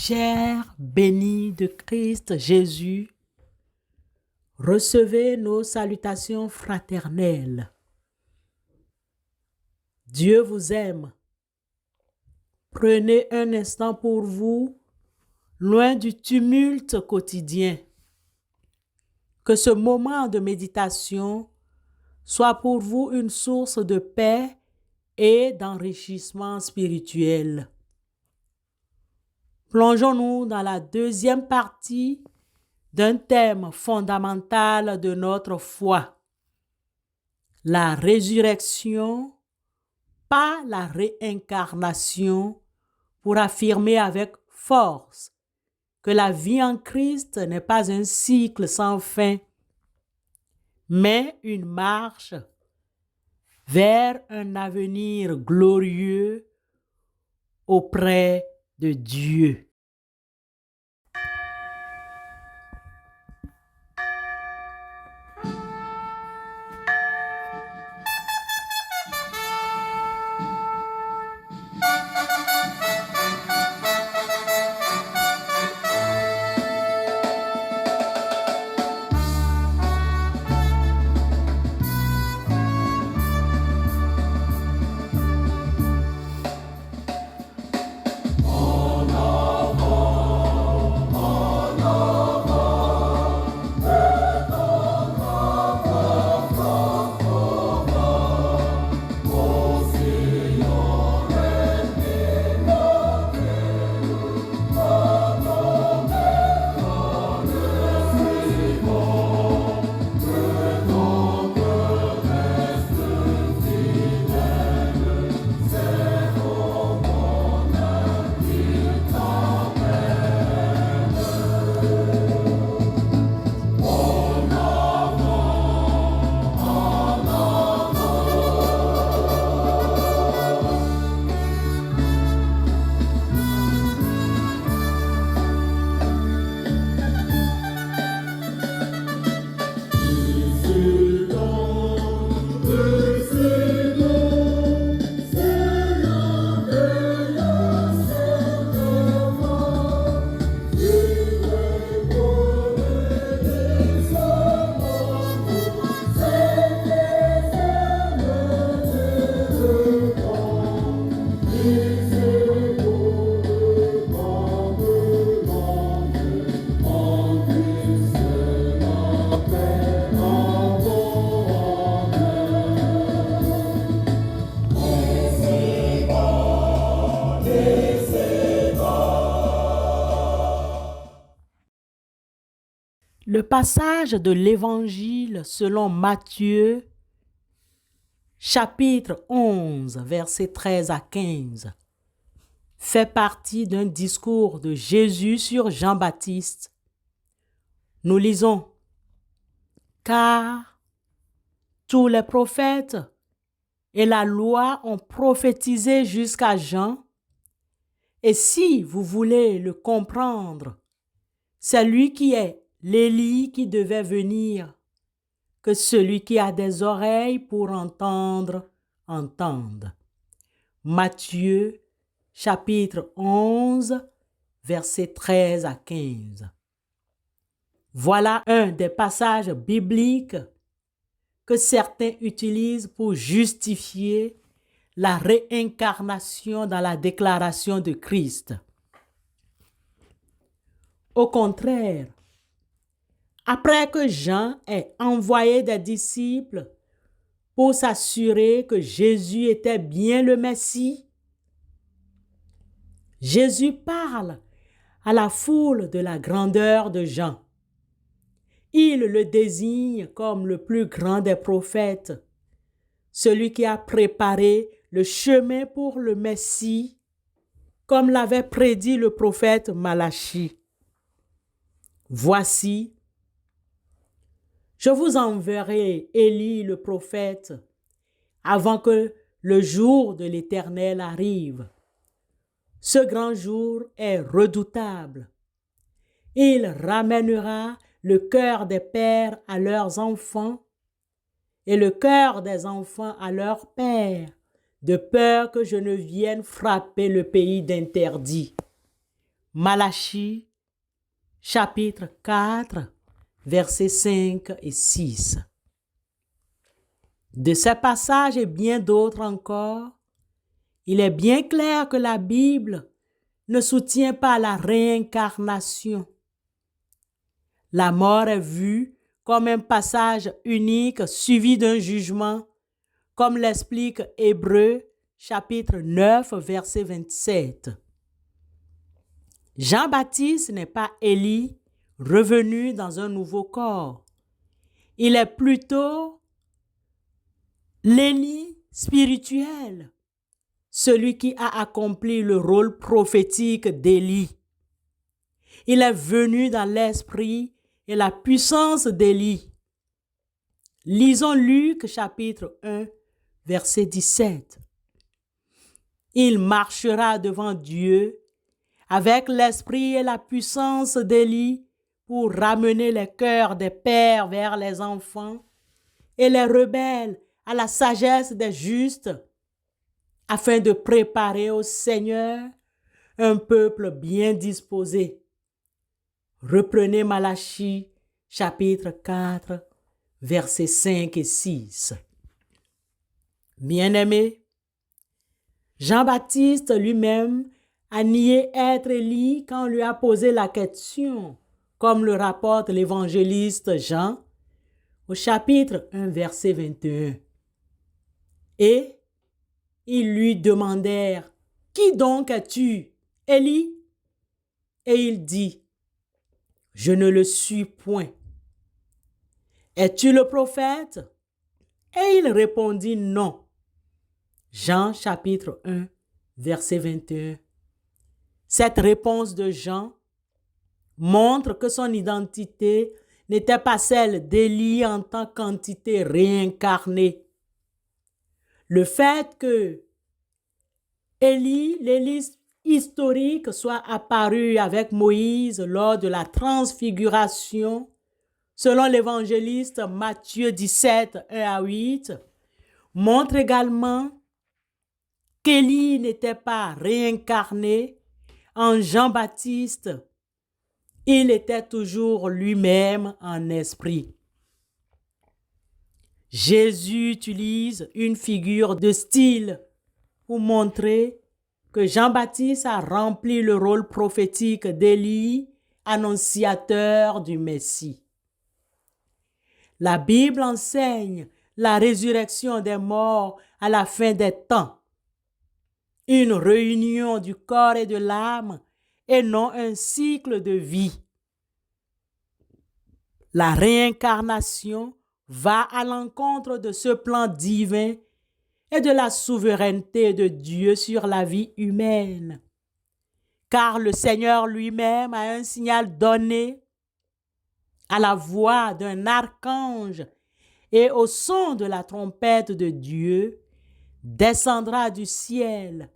Chair bénie de Christ Jésus, recevez nos salutations fraternelles. Dieu vous aime. Prenez un instant pour vous, loin du tumulte quotidien. Que ce moment de méditation soit pour vous une source de paix et d'enrichissement spirituel. Plongeons-nous dans la deuxième partie d'un thème fondamental de notre foi. La résurrection, pas la réincarnation, pour affirmer avec force que la vie en Christ n'est pas un cycle sans fin, mais une marche vers un avenir glorieux auprès de Dieu. Le passage de l'Évangile selon Matthieu, chapitre 11, versets 13 à 15, fait partie d'un discours de Jésus sur Jean-Baptiste. Nous lisons: car tous les prophètes et la loi ont prophétisé jusqu'à Jean. Et si vous voulez le comprendre, c'est lui qui est l'Élie qui devait venir, que celui qui a des oreilles pour entendre, entende. Matthieu, chapitre 11, versets 13 à 15. Voilà un des passages bibliques que certains utilisent pour justifier la réincarnation dans la déclaration de Christ. Au contraire, après que Jean ait envoyé des disciples pour s'assurer que Jésus était bien le Messie, Jésus parle à la foule de la grandeur de Jean. Il le désigne comme le plus grand des prophètes, celui qui a préparé le chemin pour le Messie, comme l'avait prédit le prophète Malachie. Voici, je vous enverrai Élie le prophète avant que le jour de l'Éternel arrive. Ce grand jour est redoutable. Il ramènera le cœur des pères à leurs enfants et le cœur des enfants à leurs pères, de peur que je ne vienne frapper le pays d'interdit. Malachie, chapitre 4, versets 5 et 6. De ces passages et bien d'autres encore, il est bien clair que la Bible ne soutient pas la réincarnation. La mort est vue comme un passage unique suivi d'un jugement, comme l'explique Hébreux, chapitre 9, verset 27. Jean-Baptiste n'est pas Élie revenu dans un nouveau corps. Il est plutôt l'Élie spirituel, celui qui a accompli le rôle prophétique d'Élie. Il est venu dans l'esprit et la puissance d'Élie. Lisons Luc chapitre 1, verset 17. Il marchera devant Dieu avec l'esprit et la puissance d'Élie pour ramener les cœurs des pères vers les enfants et les rebelles à la sagesse des justes, afin de préparer au Seigneur un peuple bien disposé. Reprenez Malachie, chapitre 4, versets 5 et 6. Bien-aimés, Jean-Baptiste lui-même a nié être Élie quand on lui a posé la question, comme le rapporte l'évangéliste Jean au chapitre 1, verset 21. Et ils lui demandèrent, « Qui donc es-tu, Élie ?» Et il dit, « Je ne le suis point. » « Es-tu le prophète? » Et il répondit, « Non. » Jean chapitre 1, verset 21. Cette réponse de Jean montre que son identité n'était pas celle d'Élie en tant qu'entité réincarnée. Le fait que l'Élie historique, soit apparu avec Moïse lors de la transfiguration, selon l'évangéliste Matthieu 17, 1 à 8, montre également qu'Élie n'était pas réincarné en Jean-Baptiste. Il était toujours lui-même en esprit. Jésus utilise une figure de style pour montrer que Jean-Baptiste a rempli le rôle prophétique d'Élie, annonciateur du Messie. La Bible enseigne la résurrection des morts à la fin des temps, une réunion du corps et de l'âme et non un cycle de vie. La réincarnation va à l'encontre de ce plan divin et de la souveraineté de Dieu sur la vie humaine, car le Seigneur lui-même a un signal donné à la voix d'un archange et au son de la trompette de Dieu, descendra du ciel,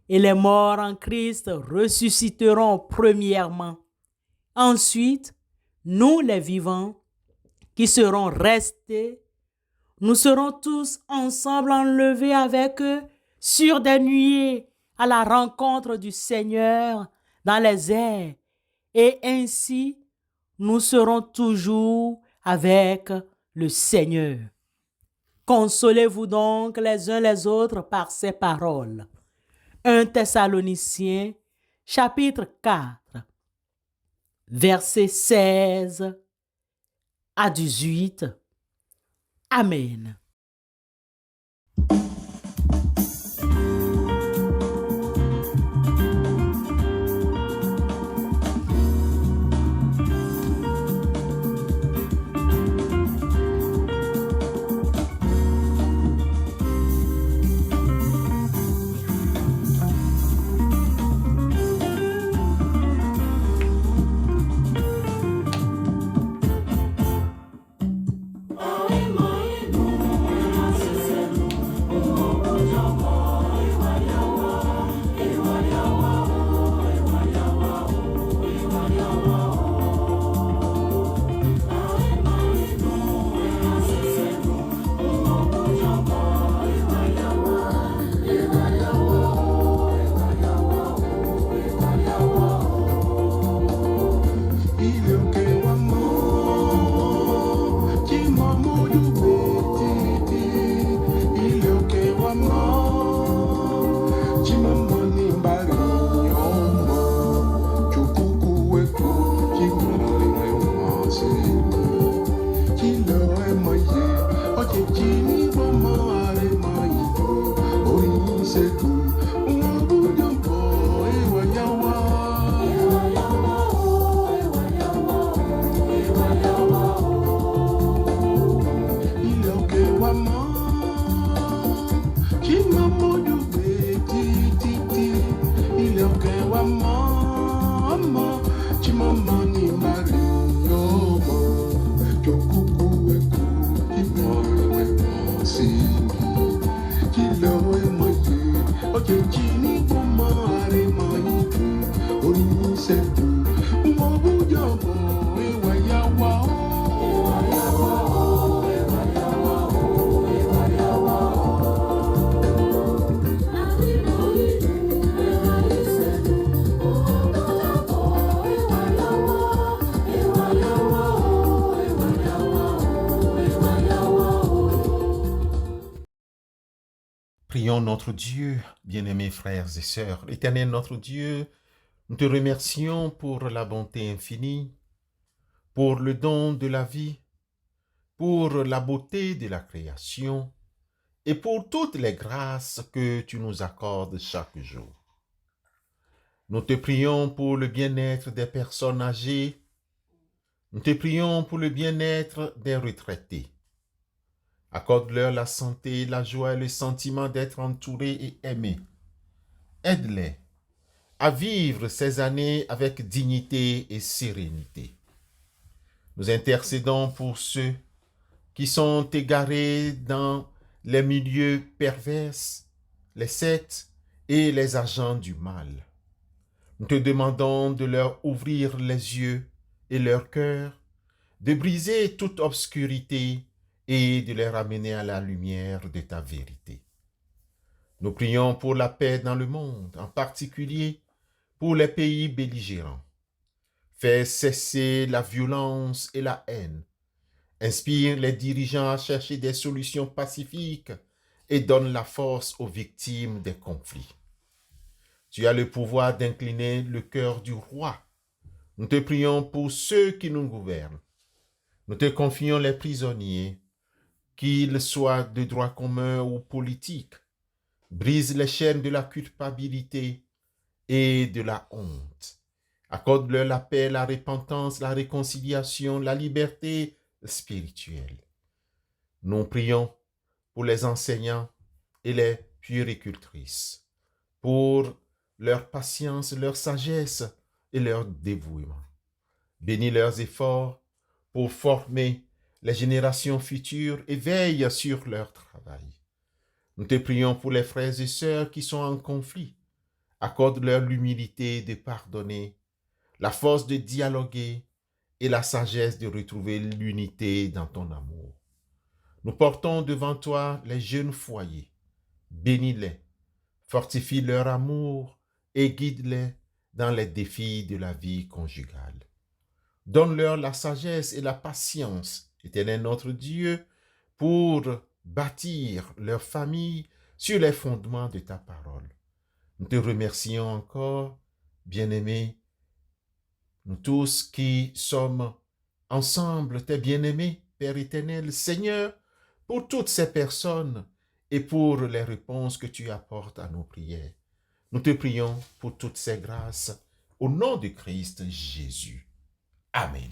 et les morts en Christ ressusciteront premièrement. Ensuite, nous les vivants qui serons restés, nous serons tous ensemble enlevés avec eux sur des nuées à la rencontre du Seigneur dans les airs, et ainsi nous serons toujours avec le Seigneur. Consolez-vous donc les uns les autres par ces paroles. 1 Thessaloniciens, chapitre 4, versets 16 à 18. Amen. Prions notre Dieu, bien-aimés frères et sœurs. Éternel notre Dieu, nous te remercions pour la bonté infinie, pour le don de la vie, pour la beauté de la création et pour toutes les grâces que tu nous accordes chaque jour. Nous te prions pour le bien-être des personnes âgées. Nous te prions pour le bien-être des retraités. Accorde-leur la santé, la joie et le sentiment d'être entourés et aimés. Aide-les à vivre ces années avec dignité et sérénité. Nous intercédons pour ceux qui sont égarés dans les milieux pervers, les sectes et les agents du mal. Nous te demandons de leur ouvrir les yeux et leur cœur, de briser toute obscurité et de les ramener à la lumière de ta vérité. Nous prions pour la paix dans le monde, en particulier pour les pays belligérants. Fais cesser la violence et la haine. Inspire les dirigeants à chercher des solutions pacifiques et donne la force aux victimes des conflits. Tu as le pouvoir d'incliner le cœur du roi. Nous te prions pour ceux qui nous gouvernent. Nous te confions les prisonniers, qu'ils soient de droit commun ou politiques. Brise les chaînes de la culpabilité et de la honte. Accorde-leur la paix, la repentance, la réconciliation, la liberté spirituelle. Nous prions pour les enseignants et les puéricultrices, pour leur patience, leur sagesse et leur dévouement. Bénis leurs efforts pour former les générations futures et veille sur leur travail. Nous te prions pour les frères et sœurs qui sont en conflit. Accorde-leur l'humilité de pardonner, la force de dialoguer et la sagesse de retrouver l'unité dans ton amour. Nous portons devant toi les jeunes foyers. Bénis-les, fortifie leur amour et guide-les dans les défis de la vie conjugale. Donne-leur la sagesse et la patience, Éternel notre Dieu, pour bâtir leur famille sur les fondements de ta parole. Nous te remercions encore, bien-aimés, nous tous qui sommes ensemble, tes bien-aimés, Père éternel, Seigneur, pour toutes ces personnes et pour les réponses que tu apportes à nos prières. Nous te prions pour toutes ces grâces, au nom de Christ Jésus. Amen.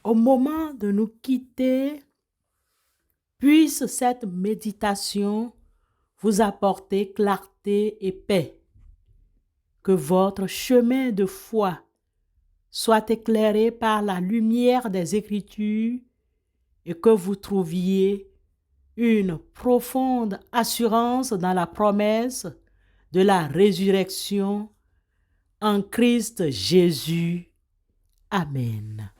Au moment de nous quitter, puisse cette méditation vous apporter clarté et paix. Que votre chemin de foi soit éclairé par la lumière des Écritures et que vous trouviez une profonde assurance dans la promesse de la résurrection en Christ Jésus. Amen.